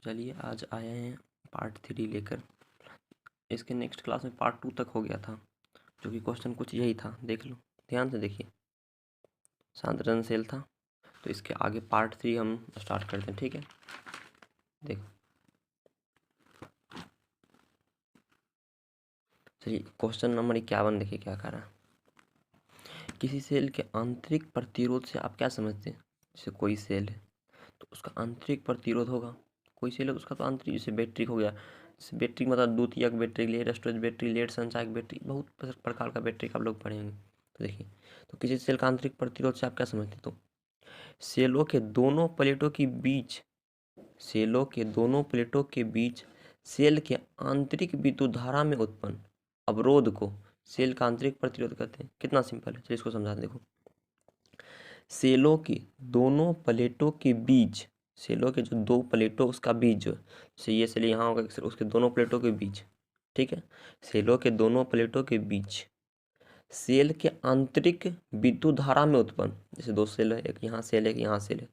चलिए आज आए हैं पार्ट 3 लेकर। इसके नेक्स्ट क्लास में पार्ट 2 तक हो गया था, जो कि क्वेश्चन कुछ यही था। देख लो, ध्यान से देखिए। सांद्रण सेल था, तो इसके आगे पार्ट 3 हम स्टार्ट करते हैं। ठीक है, देखो। चलिए क्वेश्चन नंबर 51 देखिए क्या कह रहा है। किसी सेल के आंतरिक प्रतिरोध से आप क्या समझते हैं? जैसे कोई सेल है तो उसका आंतरिक प्रतिरोध होगा। कोई सेल है तो उसका तो आंतरिक, जैसे बैटरी हो गया। जैसे बैटरी मतलब द्वितीयक बैटरी, लेड स्टोरेज बैटरी, लेड संचायक बैटरी, बहुत प्रकार का बैटरी का आप लोग पढ़ेंगे। तो देखिए, तो किसी सेल का आंतरिक प्रतिरोध से आप क्या समझते हैं? तो सेलों के दोनों प्लेटों के बीच सेल के आंतरिक विद्युत धारा में उत्पन्न अवरोध को सेल का आंतरिक प्रतिरोध कहते हैं। कितना सिंपल है, चलिए इसको समझा दें। देखो, सेलों के दोनों प्लेटों के बीच, सेलों के जो दो प्लेटों उसका बीच जो, जैसे ये सेल यहाँ होगा, उसके दोनों प्लेटों के बीच, ठीक है। सेलों के दोनों प्लेटों के बीच सेल के आंतरिक विद्युत धारा में उत्पन्न, जैसे दो सेल है, एक यहाँ सेल है, एक यहाँ सेल है,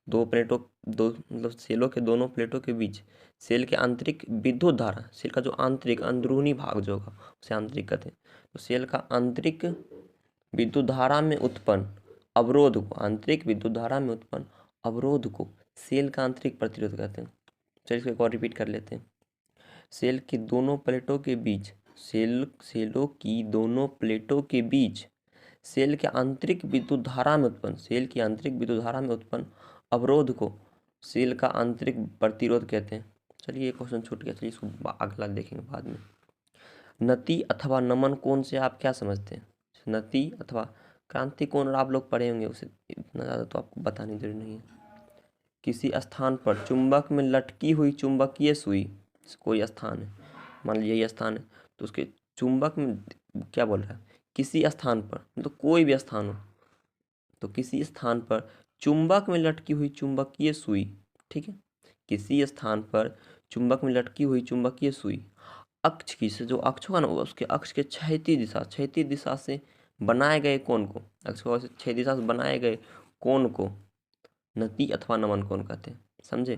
दो मतलब सेलों के दोनों प्लेटों के बीच सेल के आंतरिक विद्युत धारा, सेल का जो आंतरिक अंदरूनी भाग जो होगा उसे आंतरिक कहते हैं। तो सेल का आंतरिक विद्युत धारा में उत्पन्न अवरोध को, आंतरिक विद्युत धारा में उत्पन्न अवरोध को सेल का आंतरिक प्रतिरोध कहते हैं। चलिए इसको एक और रिपीट कर लेते हैं। सेल की दोनों प्लेटों के बीच, सेलों की दोनों प्लेटों के बीच सेल के आंतरिक विद्युत धारा में उत्पन्न, सेल की आंतरिक विद्युत धारा में उत्पन्न अवरोध को सेल का आंतरिक प्रतिरोध कहते हैं। चलिए ये क्वेश्चन छूट गया, चलिए इसको अगला देखेंगे बाद में। नति अथवा नमन कोण से आप क्या समझते हैं? नति अथवा क्रांति कोण आप लोग पढ़े होंगे, उसे इतना ज़्यादा तो आपको बताने जरूरी नहीं है। किसी स्थान पर चुंबक में लटकी हुई चुंबकीय सुई, कोई स्थान है, मान लीजिए यही स्थान है, तो उसके चुंबक में क्या बोल रहा है? किसी स्थान पर, मतलब कोई भी स्थान हो, तो किसी स्थान पर चुंबक में लटकी हुई चुंबकीय सुई, ठीक है। किसी स्थान पर चुंबक में लटकी हुई चुंबकीय सुई अक्ष की से, जो अक्ष होगा ना, उसके अक्ष के क्षैतिज दिशा से बनाए गए कोण को, अक्ष को क्षैतिज दिशा से बनाए गए कोण को नति अथवा नमन कोण कहते हैं। समझे?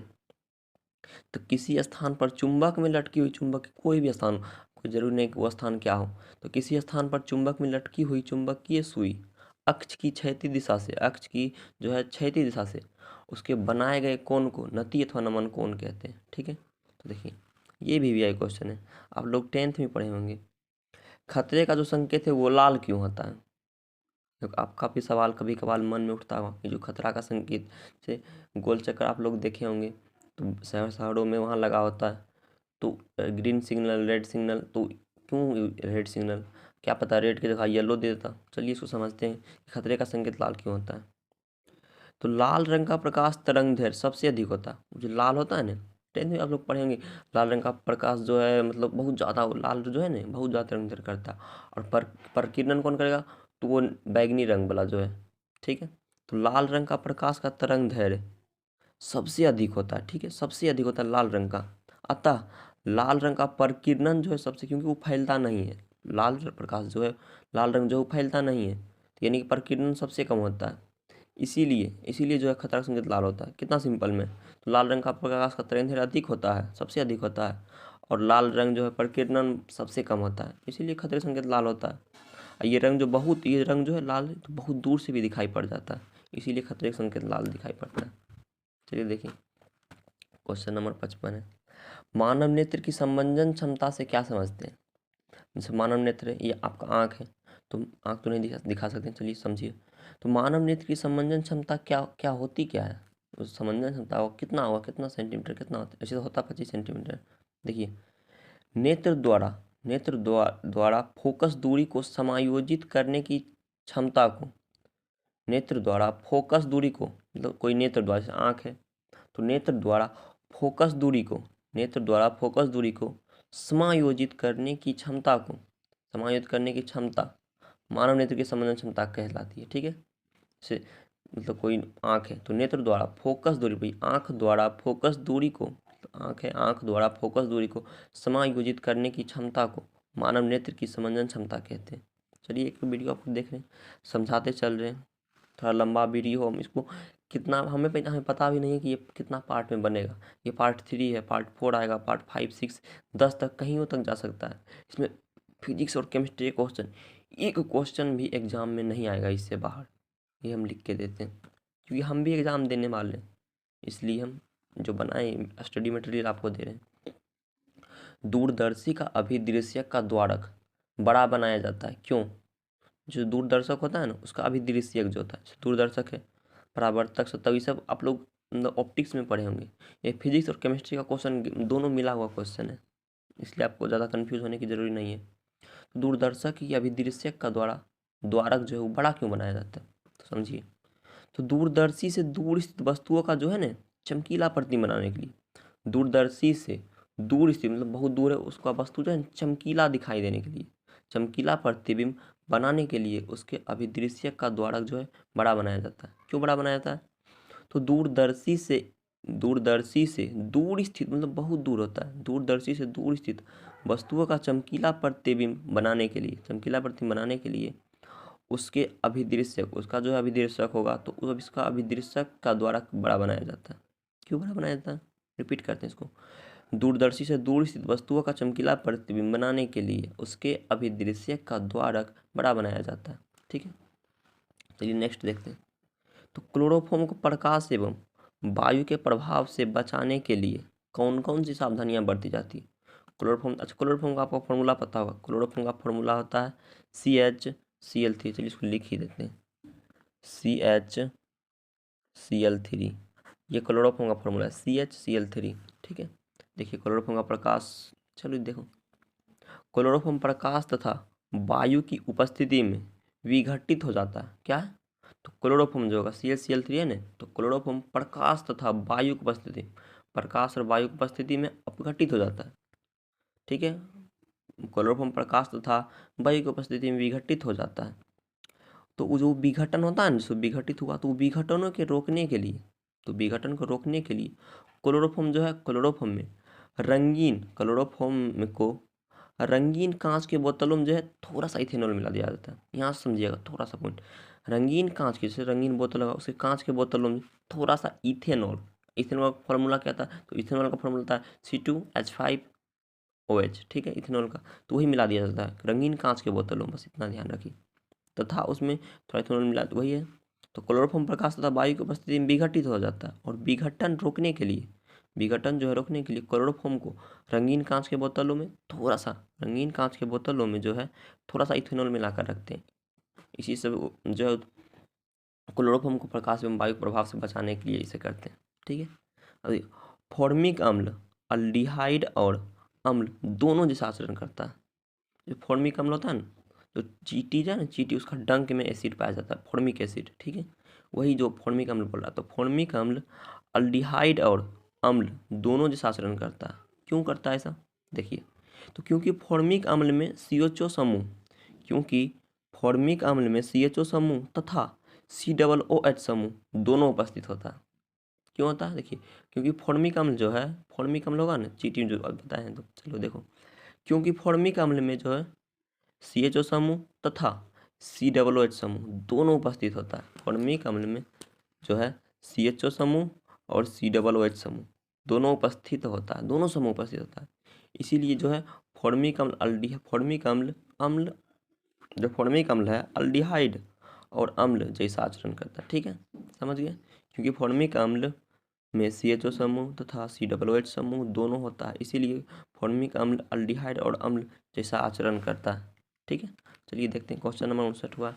तो किसी स्थान पर चुंबक में लटकी हुई चुंबक, कोई भी स्थान, कोई जरूरी नहीं कि वो स्थान क्या हो, तो किसी स्थान पर चुंबक में लटकी हुई चुंबकीय सुई अक्ष की क्षैतिज दिशा से, अक्ष की जो है क्षैतिज दिशा से उसके बनाए गए कोण को नति अथवा नमन कोण कहते हैं। ठीक है, तो देखिए ये भी वीआई क्वेश्चन है, आप लोग 10th में पढ़े होंगे। खतरे का जो संकेत है वो लाल क्यों होता है? तो आपका भी सवाल कभी कभार मन में उठता होगा कि जो खतरा का संकेत से गोल चक्कर आप लोग देखे होंगे, तो शहरों में वहाँ लगा होता है, तो ग्रीन सिग्नल, रेड सिग्नल, तो क्यों रेड सिग्नल? क्या पता रेड की जगह येलो दे देता। चलिए इसको समझते हैं कि खतरे का संकेत लाल क्यों होता है। तो लाल रंग का प्रकाश तरंग दैर्घ्य सबसे अधिक होता है। जो लाल होता है ना, 10th में आप लोग पढ़ेंगे, लाल रंग का प्रकाश जो है मतलब बहुत ज़्यादा, लाल जो है ना बहुत ज़्यादा तरंग दैर्घ्य करता है। और प्रकीर्णन कौन करेगा? तो वो बैगनी रंग वाला जो है, ठीक है। तो लाल रंग का प्रकाश का तरंग दैर्घ्य सबसे अधिक होता है, ठीक है, सबसे अधिक होता है लाल रंग का। अतः लाल रंग का प्रकीर्णन जो है सबसे, क्योंकि वो फैलता नहीं है, लाल प्रकाश जो है, लाल रंग जो है वो फैलता नहीं है, तो यानी कि प्रकीर्णन सबसे कम होता है। इसीलिए जो है खतरा का संकेत लाल होता है। कितना सिंपल में, तो लाल रंग का प्रकाश का तरंग दैर्घ्य अधिक होता है, सबसे अधिक होता है, और लाल रंग जो है प्रकीर्णन सबसे कम होता है, इसीलिए खतरे का संकेत लाल होता है। और ये रंग जो है लाल, तो बहुत दूर से भी दिखाई पड़ जाता है, इसीलिए खतरे का संकेत लाल दिखाई पड़ता है। चलिए देखिए, क्वेश्चन नंबर 55 है। मानव नेत्र की संवेदन क्षमता से क्या समझते हैं? जैसे मानव नेत्र है, ये आपका आँख है, तो आँख तो नहीं दिखा सकते, चलिए समझिए। तो मानव नेत्र की संवेदन क्षमता क्या होती क्या है? उस संवेदन क्षमता वो कितना होगा, कितना सेंटीमीटर, कितना होता है? ऐसे तो होता 25 सेंटीमीटर। देखिए, नेत्र द्वारा फोकस दूरी को समायोजित करने की क्षमता को, नेत्र द्वारा फोकस दूरी को, मतलब कोई नेत्र द्वारा, जैसे आँख है, तो नेत्र द्वारा फोकस दूरी को समायोजित करने की क्षमता मानव नेत्र की संवेदन क्षमता कहलाती है। ठीक है, जैसे मतलब कोई आँख है, तो नेत्र द्वारा फोकस दूरी, भाई आँख द्वारा फोकस दूरी को, आँख है, आँख द्वारा फोकस दूरी को समायोजित करने की क्षमता को मानव नेत्र की संवेदन क्षमता कहते हैं। चलिए एक वीडियो आपको देख रहे हैं, समझाते चल रहे हैं, थोड़ा लंबा वीडियो, हम इसको कितना हमें पता भी नहीं है कि ये कितना पार्ट में बनेगा। ये पार्ट 3 है, पार्ट 4 आएगा, पार्ट 5, 6, 10 तक कहीं तक जा सकता है। इसमें फिजिक्स और केमिस्ट्री के क्वेश्चन, एक क्वेश्चन भी एग्जाम में नहीं आएगा इससे बाहर, ये हम लिख के देते हैं, क्योंकि हम भी एग्ज़ाम देने वाले हैं, इसलिए हम जो बनाए स्टडी मटेरियल आपको दे रहे हैं। दूरदर्शी का अभिदृश्यक का द्वारक बड़ा बनाया जाता है, क्यों? जो दूरदर्शक होता है ना, उसका अभिदृश्यक जो होता है, दूरदर्शक है, परावर्तक सब, तभी सब आप लोग ऑप्टिक्स में पढ़े होंगे। ये फिजिक्स और केमिस्ट्री का क्वेश्चन दोनों मिला हुआ क्वेश्चन है, इसलिए आपको ज़्यादा कंफ्यूज होने की ज़रूरी नहीं है। तो दूरदर्शक या अभिदृश्यक का द्वारक जो है वो बड़ा क्यों बनाया जाता है, तो समझिए। तो दूरदर्शी से दूर स्थित वस्तुओं का जो है ना चमकीला प्रतिबिंब बनाने के लिए, दूरदर्शी से दूर स्थित मतलब बहुत दूर है उसका वस्तु जो है चमकीला दिखाई देने के लिए, चमकीला प्रतिबिंब बनाने के लिए उसके अभिदृश्यक का द्वारक जो है बड़ा बनाया जाता है। क्यों बड़ा बनाया जाता है? तो दूरदर्शी से दूर स्थित मतलब बहुत दूर होता है, दूरदर्शी से दूर स्थित वस्तुओं का चमकीला प्रतिबिंब बनाने के लिए उसके अभिदृश्यक, उसका जो है अभिदृश्यक होगा, तो उस इसका अभिदृश्यक का द्वारक बड़ा बनाया जाता है। क्यों बड़ा बनाया जाता है? रिपीट करते हैं इसको। दूरदर्शी से दूर स्थित वस्तुओं का चमकीला प्रतिबिंब बनाने के लिए उसके अभिदृश्यक का द्वारक बड़ा बनाया जाता है। ठीक है, चलिए नेक्स्ट देखते हैं। तो क्लोरोफॉर्म को प्रकाश एवं वायु के प्रभाव से बचाने के लिए कौन कौन सी सावधानियां बरती जाती है? क्लोरोफॉर्म, अच्छा क्लोरोफॉर्म का आपको फॉर्मूला पता होगा, क्लोरोफॉर्म का फॉर्मूला होता है CHCl3। चलिए इसको लिख ही देते हैं, CHCl3, ये क्लोरोफॉर्म का फॉर्मूला है CHCl3। ठीक है, देखिए क्लोरोफॉर्म का प्रकाश, चलो देखो, क्लोरोफॉर्म प्रकाश तथा वायु की उपस्थिति में विघटित हो जाता है। क्या है? तो क्लोरोफॉर्म जो होगा CHCl3 है ना, तो क्लोरोफॉर्म प्रकाश तथा वायु की उपस्थिति, प्रकाश और वायु की उपस्थिति में अपघटित हो जाता है। ठीक है, क्लोरोफॉर्म प्रकाश तथा वायु की उपस्थिति में विघटित हो जाता है। तो वो जो विघटन होता है ना, जो विघटित हुआ, तो विघटनों के रोकने के लिए, तो विघटन को रोकने के लिए क्लोरोफॉर्म जो है, क्लोरोफॉर्म को रंगीन कांच के बोतलों में जो है थोड़ा सा इथेनॉल मिला दिया जाता है। यहाँ से समझिएगा थोड़ा सा पॉइंट, रंगीन कांच की, जैसे रंगीन बोतल होगा उसके कांच के बोतलों में थोड़ा सा इथेनॉल, इथेनॉल का फॉर्मूला क्या था? तो इथेनॉल का फॉर्मूला था C2H5OH। ठीक है, इथेनॉल का, तो वही मिला दिया जाता है रंगीन कांच के बोतलों में, बस इतना ध्यान रखिए। तथा उसमें थोड़ा इथेनॉल मिला, तो वही है। तो क्लोरोफॉर्म प्रकाश तथा वायु की उपस्थिति में विघटित हो जाता है, और विघटन रोकने के लिए, विघटन जो है रोकने के लिए क्लोरोफॉर्म को रंगीन कांच के बोतलों में थोड़ा सा, रंगीन कांच के बोतलों में जो है थोड़ा सा इथेनॉल मिलाकर रखते हैं। इसी से जो है क्लोरोफॉर्म को प्रकाश एवं वायु प्रभाव से बचाने के लिए इसे करते हैं। ठीक है, अभी फॉर्मिक अम्ल अल्डिहाइड और अम्ल दोनों जैसा आचरण करता है। जो फॉर्मिक अम्ल होता है ना, जो चीटी है ना, चीटी, उसका डंक में एसिड पाया जाता है, फॉर्मिक एसिड। ठीक है, वही जो फॉर्मिक अम्ल बोल रहा है। तो फॉर्मिक अम्ल अल्डिहाइड और अम्ल दोनों जैसा आचरण करता है। क्यों करता है ऐसा? देखिए, तो क्योंकि फॉर्मिक अम्ल में CHO समूह, क्योंकि फॉर्मिक अम्ल में CHO समूह तथा COOH समूह दोनों उपस्थित होता है। क्यों होता है? देखिए, क्योंकि फॉर्मिक अम्ल जो है, फॉर्मिक अम्ल होगा ना, चीटी में जो बताए हैं, तो चलो देखो, क्योंकि फॉर्मिक अम्ल में जो है CHO समूह तथा COOH समूह दोनों उपस्थित होता है। फॉर्मिक अम्ल में जो है CHO समूह और COOH समूह दोनों उपस्थित होता है, दोनों समूह उपस्थित होता है। इसीलिए जो है फॉर्मिक अम्ल जो फॉर्मिक अम्ल है अल्डिहाइड और अम्ल जैसा आचरण करता है। ठीक है, समझ गए? क्योंकि फॉर्मिक अम्ल में CHO समूह तथा COOH समूह दोनों होता है, इसीलिए फॉर्मिक अम्ल अल्डिहाइड और अम्ल जैसा आचरण करता है। ठीक है, चलिए देखते हैं क्वेश्चन नंबर 59 हुआ।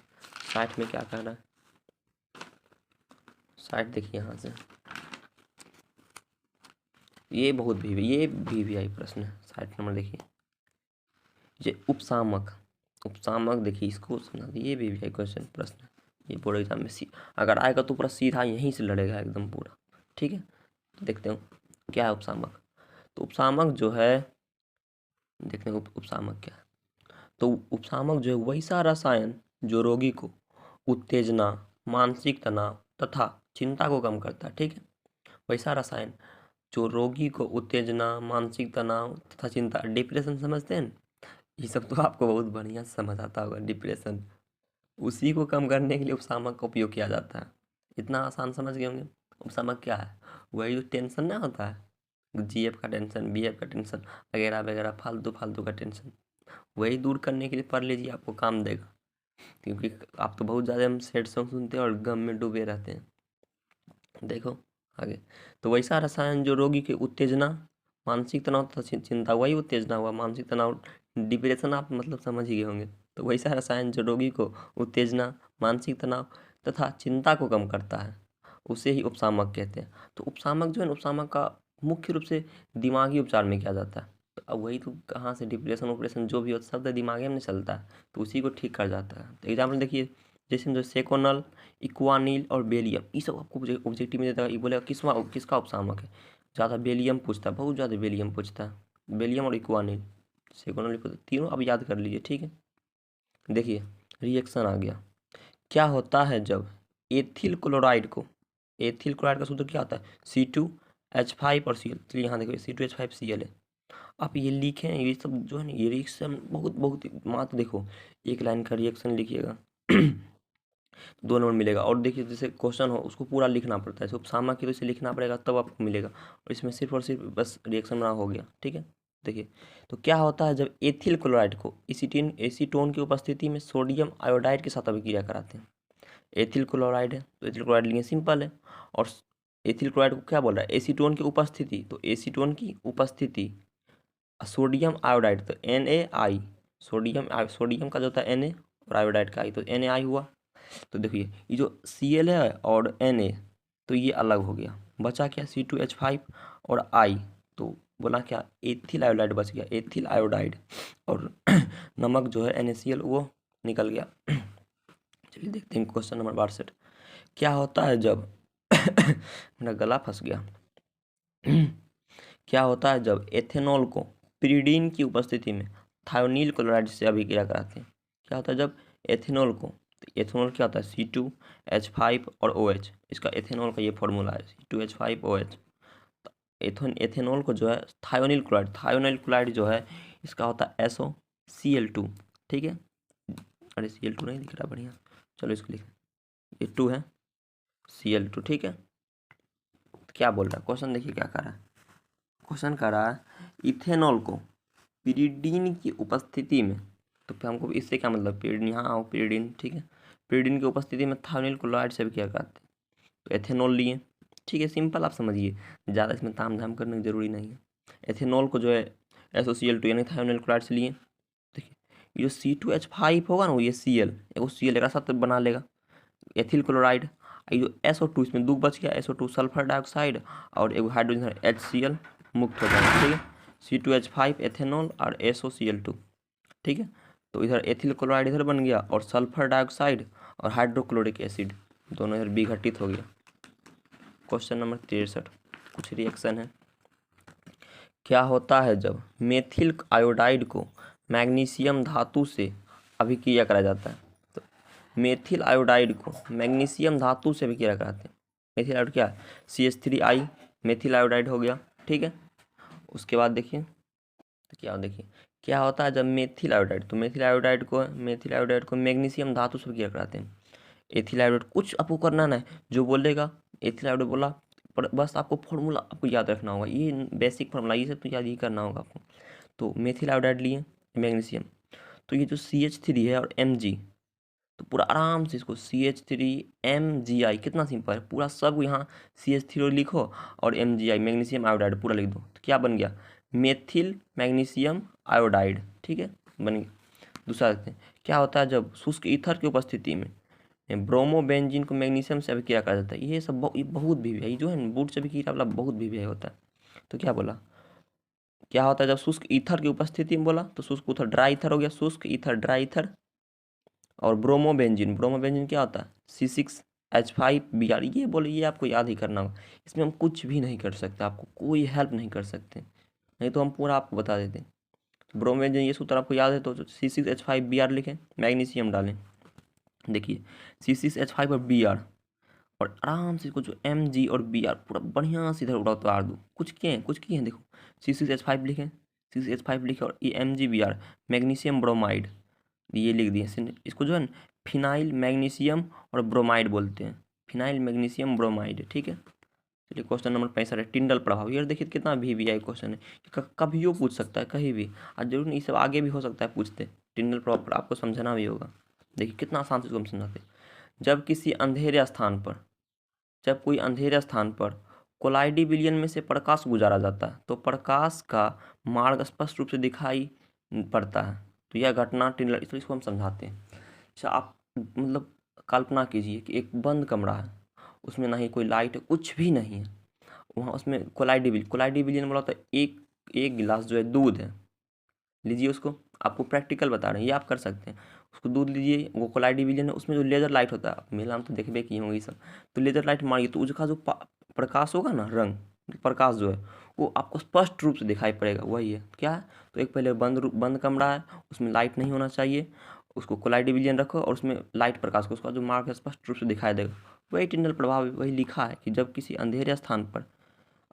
60 में क्या कहना है? 60 देखिए यहाँ से, ये भी आई प्रश्न है। 60 नंबर देखिए, ये उपसामक, देखिए इसको सुना दीजिए, ये भी आई क्वेश्चन प्रश्न है। ये बोर्ड एग्जाम में अगर आएगा तो पूरा सीधा यहीं से लड़ेगा एकदम पूरा। ठीक है, तो देखते हो क्या है उपसामक। तो उपसामक जो है, देखते हैं उपसामक क्या है। तो उपसामक जो है वैसा रसायन जो रोगी को उत्तेजना, मानसिक तनाव तथा चिंता को कम करता है। ठीक है, वैसा रसायन जो रोगी को उत्तेजना, मानसिक तनाव तथा चिंता, डिप्रेशन समझते हैं ना, ये सब तो आपको बहुत बढ़िया समझ आता होगा, डिप्रेशन, उसी को कम करने के लिए उपसामक का उपयोग किया जाता है। इतना आसान समझ गए होंगे। उपसामक क्या है? वही जो टेंशन ना होता है, जीएफ का टेंशन, बीएफ का टेंशन वगैरह वगैरह, फालतू फालतू का टेंशन, वही दूर करने के लिए पढ़ लीजिए, आपको काम देगा। क्योंकि आप तो बहुत ज़्यादा हम सैड सॉन्ग सुनते हैं और गम में डूबे रहते हैं। देखो आगे, तो वैसा रसायन जो रोगी की उत्तेजना, मानसिक तनाव तथा चिंता, वही उत्तेजना हुआ, मानसिक तनाव, डिप्रेशन आप मतलब समझ ही गए होंगे। तो वैसा रसायन जो रोगी को उत्तेजना, मानसिक तनाव तथा चिंता को कम करता है, उसे ही उपशामक कहते हैं। तो उपशामक जो है ना, उपशामक का मुख्य रूप से दिमागी उपचार में किया जाता है। तो अब वही तो, कहाँ से डिप्रेशन ऑपरेशन जो भी होता है सब तो दिमागी में चलता है, तो उसी को ठीक कर जाता है। तो एग्जाम्पल देखिए, जैसे जो सेकोनल, इक्वानिल और बेलियम, ये सब आपको ऑब्जेक्टिव में देता है। ये बोलेगा किसका उपशामक है, ज़्यादा बेलियम पूछता है, बहुत ज़्यादा बेलियम पूछता है। बेलियम और इक्वानिल, सेकोनल, तीनों आप याद कर लीजिए, ठीक है। देखिए रिएक्शन आ गया। क्या होता है जब एथिल क्लोराइड को, एथिल क्लोराइड का सूत्र क्या होता है, C2H5 और Cl। तो यहाँ देखो C2H5Cl है। आप ये लिखें, ये सब जो है ना, ये रिएक्शन बहुत बहुत मात्र देखो, एक लाइन का रिएक्शन लिखिएगा 2 नंबर मिलेगा। और देखिए जैसे क्वेश्चन हो उसको पूरा लिखना पड़ता है, उपसामक की तो इसे लिखना पड़ेगा तब आपको मिलेगा, और इसमें सिर्फ और सिर्फ बस रिएक्शन बना हो गया, ठीक है। देखिए, तो क्या होता है जब एथिल क्लोराइड को एसीटोन की उपस्थिति में सोडियम आयोडाइड के साथ अभिक्रिया कराते हैं। एथिल क्लोराइड है तो एथिल क्लोराइड लिए सिंपल है, और एथिल क्लोराइड को क्या बोल रहा है, एसीटोन की उपस्थिति, तो एसीटोन की उपस्थिति, सोडियम आयोडाइड तो Na, सोडियम का जो होता है Na, और आयोडाइड का आई तो Na हुआ। तो देखिए ये जो Cl है और Na, तो ये अलग हो गया, बचा क्या C2H5 और I, तो बोला क्या, एथिल आयोडाइड बच गया, एथिल आयोडाइड, और नमक जो है NaCl वो निकल गया। चलिए देखते हैं क्वेश्चन नंबर 62। क्या होता है जब मेरा गला फंस गया। क्या होता है जब एथेनॉल को पिरीडीन की उपस्थिति में थायोनील क्लोराइड से अभिक्रिया कराते हैं। क्या होता है जब एथेनॉल को, तो एथेनॉल क्या होता है C2H5 और OH, इसका एथेनॉल का ये फॉर्मूला है C2H5OH। एथेनॉल को जो है थायोनील क्लोराइड जो है इसका होता है SOCl2, ठीक है। अरे Cl2 नहीं दिख रहा, बढ़िया, चलो इसको लिखें, ये 2 है Cl2, ठीक है। तो क्या बोल रहा है क्वेश्चन, देखिए क्या कर रहा है, क्वेश्चन कर रहा है इथेनॉल को पिरीडीन की उपस्थिति में, तो फिर हमको इससे क्या मतलब, पिरीडीन, यहाँ आओ पिरीडीन, ठीक है, पिरीडीन की उपस्थिति में थायोनील क्लोराइड से भी क्या करते हैं, तो एथेनॉल लिए, ठीक है, सिंपल आप समझिए, ज़्यादा इसमें ताम झाम करने की जरूरी नहीं है। एथेनॉल को जो है SOCl2 यानी थायोनील क्लोराइड से लिए। देखिए ये जो C2H5 होगा ना, वो ये Cl, वो Cl एक साथ बना लेगा एथिल क्लोराइड, ये जो SO2 इसमें 2 बच गया, SO2 सल्फर डाइऑक्साइड, और एक हाइड्रोजन HCl मुक्त हो जाएगा, ठीक है। C2H5 एथेनॉल और SOCl2, ठीक है। तो इधर एथिल क्लोराइड इधर बन गया, और सल्फर डाइऑक्साइड और हाइड्रोक्लोरिक एसिड दोनों इधर विघटित हो गया। क्वेश्चन नंबर 63, कुछ रिएक्शन है। क्या होता है जब मेथिल आयोडाइड को मैग्नीशियम धातु से अभिक्रिया करा जाता है। तो मेथिल आयोडाइड को मैग्नीशियम धातु से अभिक्रिया कराते हैं। मेथिल आयोडाइड क्या है, CH3I मेथिल आयोडाइड हो गया, ठीक है। उसके बाद देखिए, तो क्या देखिए क्या होता है जब मेथिल आयोडाइड, तो मेथिल आयोडाइड को मैग्नीशियम धातु से अभिक्रिया कराते हैं। एथिल आयोडाइड कुछ आपको करना ना है, जो बोलेगा एथिल आयोडाइड बोला, पर बस आपको फॉर्मूला आपको याद रखना होगा, ये बेसिक फॉर्मूला, ये सब तो याद ही करना होगा आपको। तो मेथिल आयोडाइड लिए मैग्नीशियम, तो ये जो CH3 है और Mg, तो पूरा आराम से इसको CH3MgI, कितना सिंपल है, पूरा सब यहाँ CH3 लिखो और MgI मैग्नीशियम आयोडाइड पूरा लिख दो, तो क्या बन गया, मेथिल मैग्नीशियम आयोडाइड, ठीक है, बन गया। दूसरा देखते हैं, क्या होता है जब शुष्क ईथर की उपस्थिति में ब्रोमोबेंजीन को मैग्नीशियम से अभिक्रिया करा जाता है। ये सब ये बहुत भी है, ये जो है ना बूट से अभिक्रिया वाला बहुत भी होता है। तो क्या बोला, क्या होता है जब शुष्क ईथर की उपस्थिति में, बोला तो शुष्क ईथर ड्राई ईथर हो गया, शुष्क ईथर ड्राई ईथर, और ब्रोमोबेंजीन क्या होता है C6H5Br, ये बोले, ये आपको याद ही करना होगा, इसमें हम कुछ भी नहीं कर सकते, आपको कोई हेल्प नहीं कर सकते, नहीं तो हम पूरा आपको बता देते। ब्रोमोबेंजीन ये सूत्र आपको याद है तो C6H5Br लिखें, मैग्नीशियम डालें, देखिए C6H5 और Br, और आराम से इसको जो Mg और Br पूरा बढ़िया से इधर उतार दो, कुछ किए हैं देखो, C6H5 लिखें, C6H5 लिखे, और ये MgBr मैग्नीशियम ब्रोमाइड, ये लिख दिए। इसको जो है ना फिनाइल मैग्नीशियम और ब्रोमाइड बोलते हैं, फिनाइल मैग्नीशियम ब्रोमाइड, ठीक है। चलिए क्वेश्चन नंबर 65 है, टिंडल प्रभाव। यार देखिए कितना VVI क्वेश्चन है, कभी हो पूछ सकता है कहीं भी, और जरूर नहीं, सब आगे भी हो सकता है पूछते। टिंडल प्रभाव पर आपको समझना भी होगा। देखिए कितना आसान से इसको हम समझाते हैं। जब किसी अंधेरे स्थान पर, जब कोई अंधेरे स्थान पर कोलाइडी विलयन में से प्रकाश गुजारा जाता है तो प्रकाश का मार्ग स्पष्ट रूप से दिखाई पड़ता है। तो यह घटना टिंडल, इसको हम समझाते हैं। अच्छा, आप मतलब कल्पना कीजिए कि एक बंद कमरा है, उसमें ना ही कोई लाइट है, कुछ भी नहीं है वहाँ, उसमें कोलाइडी विलयन बोला, तो एक एक गिलास जो है दूध है, लीजिए उसको, आपको प्रैक्टिकल बता रहे हैं, ये आप कर सकते हैं। उसको दूध लीजिए, वो कोलाइडी विलयन है, उसमें जो लेज़र लाइट होता है, मेला में तो देखबे किए होंगे ये सब, तो लेज़र लाइट मारिए तो उसका जो प्रकाश होगा ना, रंग प्रकाश जो है वो आपको स्पष्ट रूप से दिखाई पड़ेगा। वही है क्या है, तो एक पहले बंद कमरा है, उसमें लाइट नहीं होना चाहिए, उसको कोलाइडी विलयन रखो और उसमें लाइट प्रकाश को, उसका जो मार्ग है स्पष्ट रूप से दिखाई देगा। वही टिंडल प्रभाव, वही लिखा है कि जब किसी अंधेरे स्थान पर,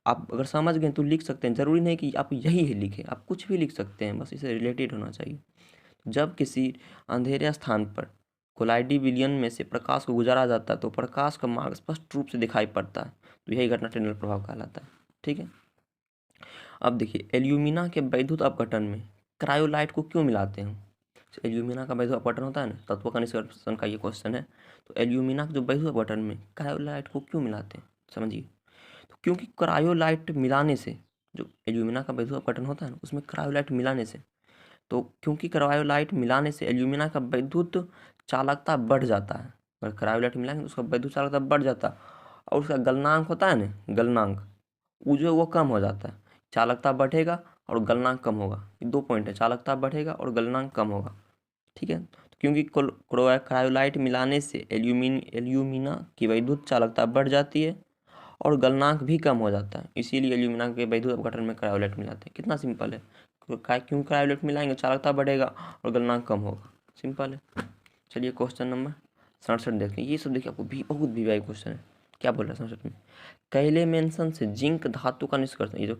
आप अगर समझ गए तो लिख सकते हैं, ज़रूरी नहीं कि आप यही है लिखें, आप कुछ भी लिख सकते हैं, बस इसे रिलेटेड होना चाहिए। जब किसी अंधेरे स्थान पर कोलाइडी विलयन में से प्रकाश को गुजारा जाता है तो प्रकाश का मार्ग स्पष्ट रूप से दिखाई पड़ता है। तो यही घटना टिंडल प्रभाव कहलाता है, ठीक है। अब देखिए, एल्यूमिना के वैद्युत अपघटन में क्रायोलाइट को क्यों मिलाते हैं? एल्यूमिना का वैद्युत अपघटन होता है ना, तत्व का निष्कर्षण का ये क्वेश्चन है। तो एल्यूमिना के जो वैद्युत अपघटन में क्रायोलाइट को क्यों मिलाते हैं, समझिए। तो क्योंकि क्रायोलाइट मिलाने से, जो एल्यूमिना का वैद्युत अपघटन होता है ना, उसमें क्रायोलाइट मिलाने से, तो क्योंकि क्रायोलाइट मिलाने से एल्यूमिना का वैद्युत चालकता बढ़ जाता है। अगर क्रायोलाइट मिलाएंगे तो उसका वैद्युत चालकता बढ़ जाता है, और उसका गलनांक होता है ना, गलनांक, वो जो है वो कम हो जाता है। चालकता बढ़ेगा और गलनांक कम होगा, ये 2 पॉइंट है, चालकता बढ़ेगा और गलनांक कम होगा, ठीक है। तो क्योंकि क्रायोलाइट मिलाने से एल्यूमिना की वैद्युत चालकता बढ़ जाती है और गलनांक भी कम हो जाता है, इसीलिए एल्यूमिना के वैद्युत अपघटन में क्रायोलाइट मिलाते हैं। कितना सिंपल है, क्यों क्रायोलाइट मिलाएंगे, चालकता बढ़ेगा और गलनांक कम होगा, सिंपल है। चलिए क्वेश्चन नंबर 67 देखते हैं। ये सब देखिए आपको भी बहुत VVI क्वेश्चन है। क्या बोल रहा है 67 में, कैले मेंशन से जिंक धातु का निष्कर्षण, ये जो